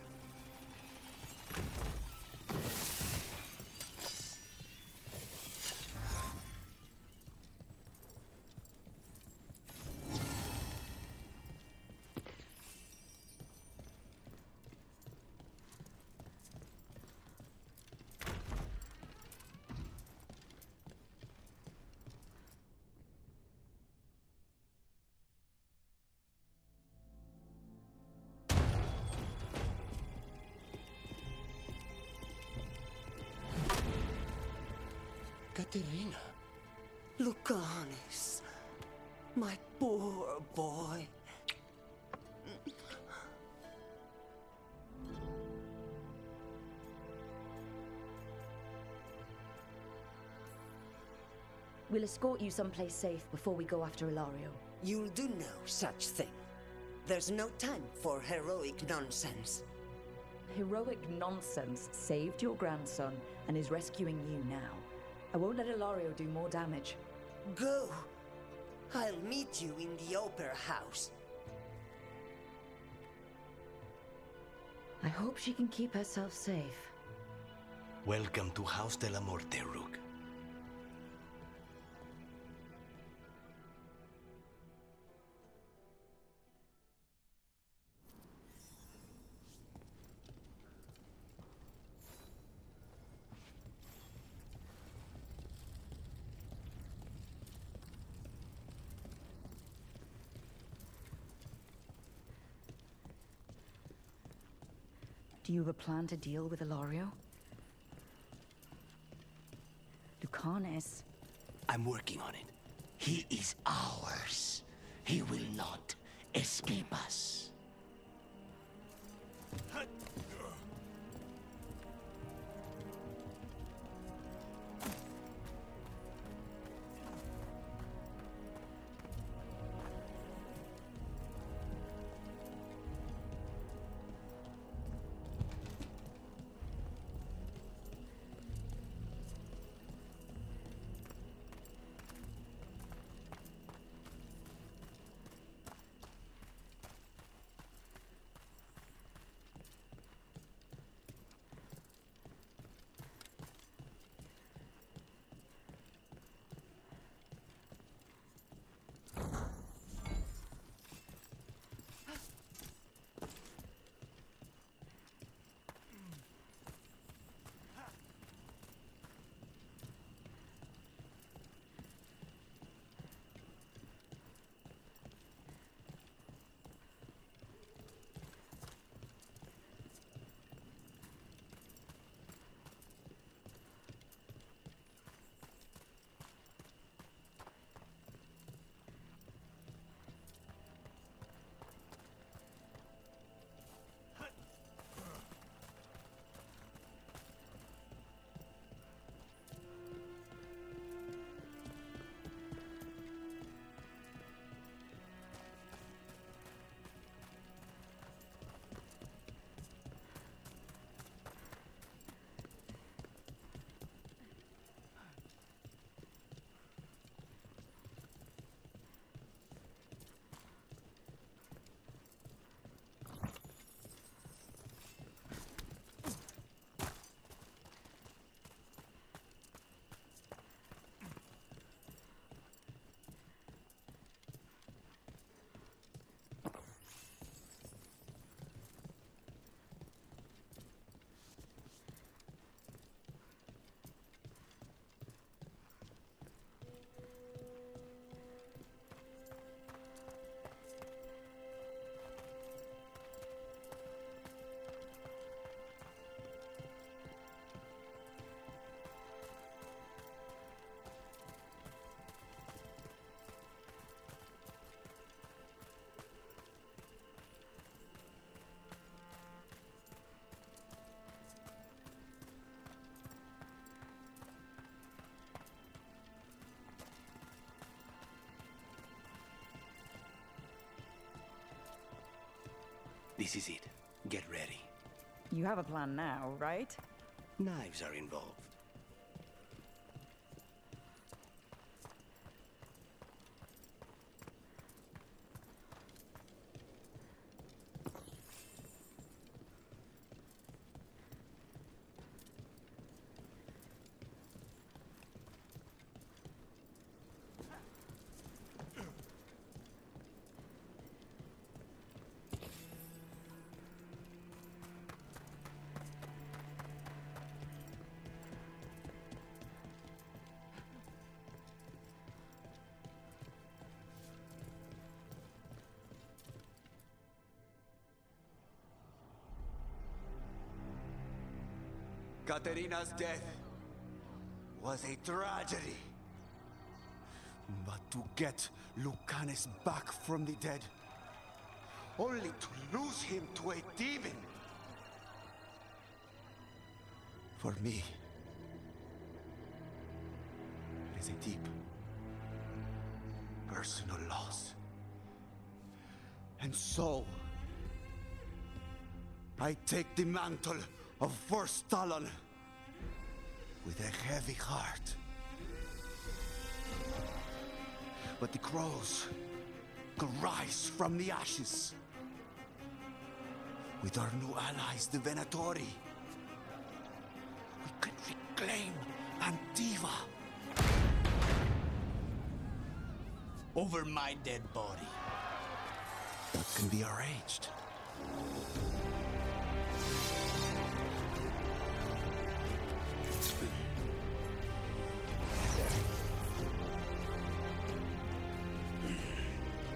Katerina. Lucanis. My poor boy. We'll escort you someplace safe before we go after Ilario. You'll do no such thing. There's no time for heroic nonsense. Heroic nonsense saved your grandson and is rescuing you now. I won't let Ilario do more damage. Go. I'll meet you in the Opera House. I hope she can keep herself safe. Welcome to House de la Morte, Rook. Do you have a plan to deal with Ilario? Lucanis? I'm working on it. He is ours. He will not escape us. This is it. Get ready. You have a plan now, right? Knives are involved. Katerina's death was a tragedy. But to get Lucanis back from the dead, only to lose him to a demon. For me, it is a deep, personal loss. And so, I take the mantle of First Talon with a heavy heart. But the crows could rise from the ashes. With our new allies, the Venatori, we could reclaim Antiva. Over my dead body. That can be arranged.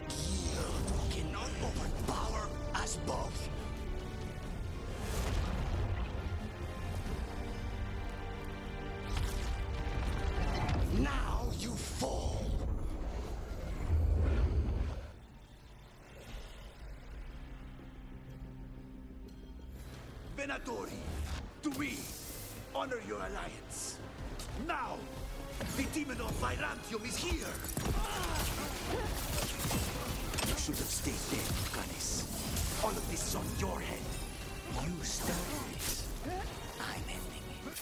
You cannot overpower us both. Venatori. To me, honor your alliance. Now, the demon of Virantium is here. You should have stayed dead, Lucanis. All of this is on your head. You started this. I'm ending it.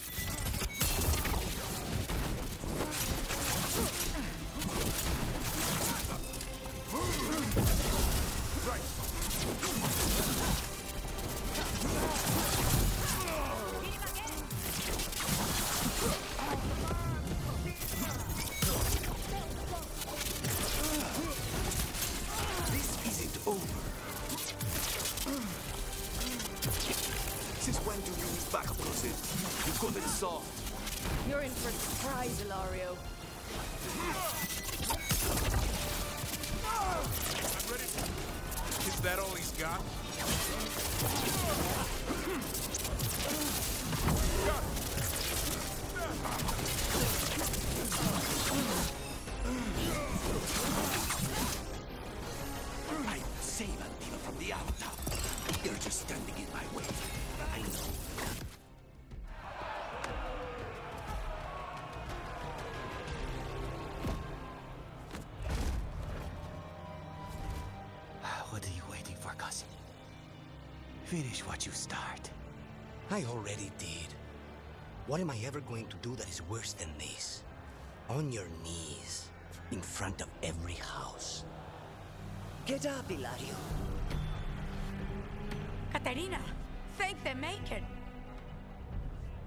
Right. This isn't over. Since when do you use backup closet? You got it solved. You're in for a surprise, Ilario. I'm ready. Is that all he's got? Got it. I save Antiva from the Alta. You're just standing in my way. I know. What are you waiting for, cousin? Finish what you start. I already did. What am I ever going to do that is worse than this? On your knees, in front of every house. Get up, Ilario. Caterina, thank the Maker.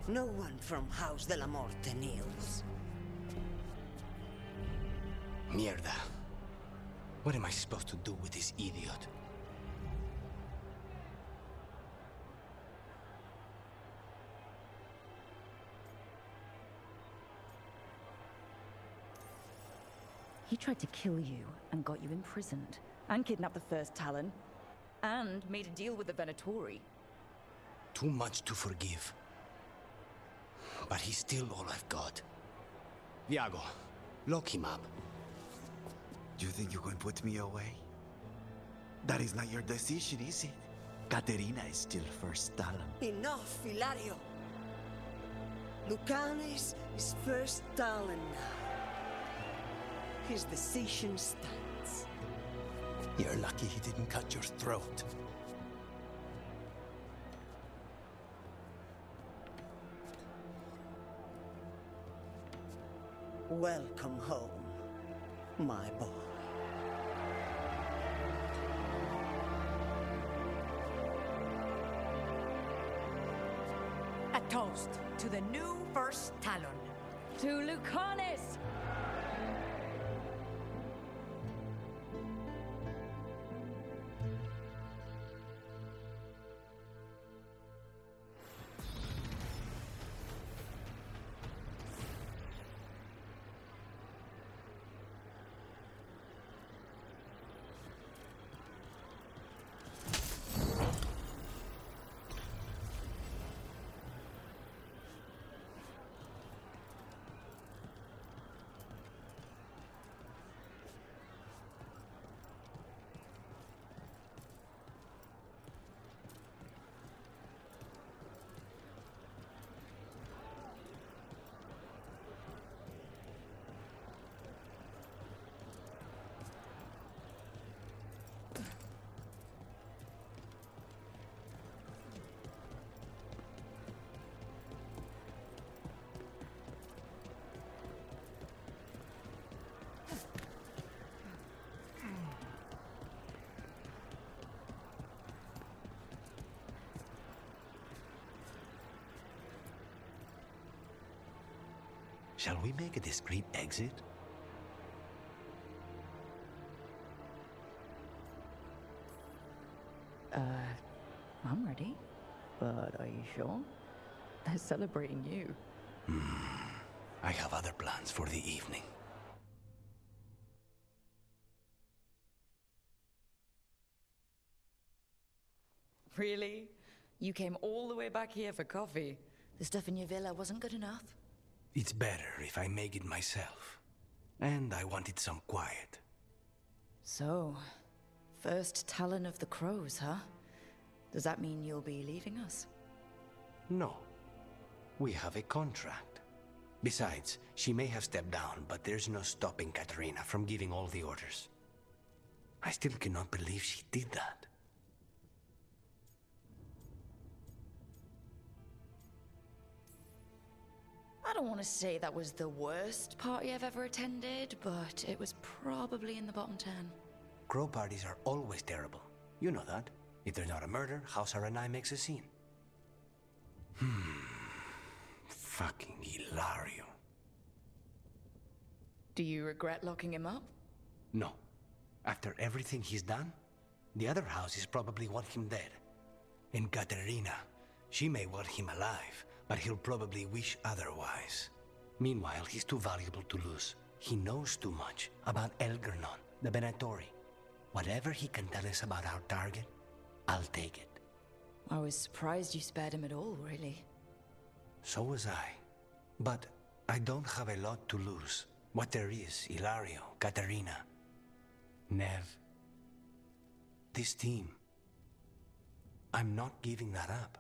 No one from House de la Morte kneels. Mierda. What am I supposed to do with this idiot? He tried to kill you and got you imprisoned, and kidnapped the first Talon, and made a deal with the Venatori. Too much to forgive. But he's still all I've got. Viago, lock him up. You think you can put me away? That is not your decision, is it? Caterina is still first Talon. Enough, Ilario. Lucanis is first Talon now. His decision stands. You're lucky he didn't cut your throat. Welcome home, my boy. A toast to the new first Talon. To Lucanis! Shall we make a discreet exit? I'm ready. But are you sure? They're celebrating you. I have other plans for the evening. Really? You came all the way back here for coffee? The stuff in your villa wasn't good enough? It's better if I make it myself. And I wanted some quiet. So, first Talon of the Crows, huh? Does that mean you'll be leaving us? No. We have a contract. Besides, she may have stepped down, but there's no stopping Katerina from giving all the orders. I still cannot believe she did that. I don't want to say that was the worst party I've ever attended, but it was probably in the bottom 10. Crow parties are always terrible. You know that. If there's not a murder, House R&I makes a scene. Fucking Hilario. Do you regret locking him up? No. After everything he's done, the other houses probably want him dead. And Katerina, she may want him alive, but he'll probably wish otherwise. Meanwhile, he's too valuable to lose. He knows too much about Elgernon, the Venatori. Whatever he can tell us about our target, I'll take it. I was surprised you spared him at all, really. So was I. But I don't have a lot to lose. What there is, Hilario, Katerina, Nev. This team. I'm not giving that up.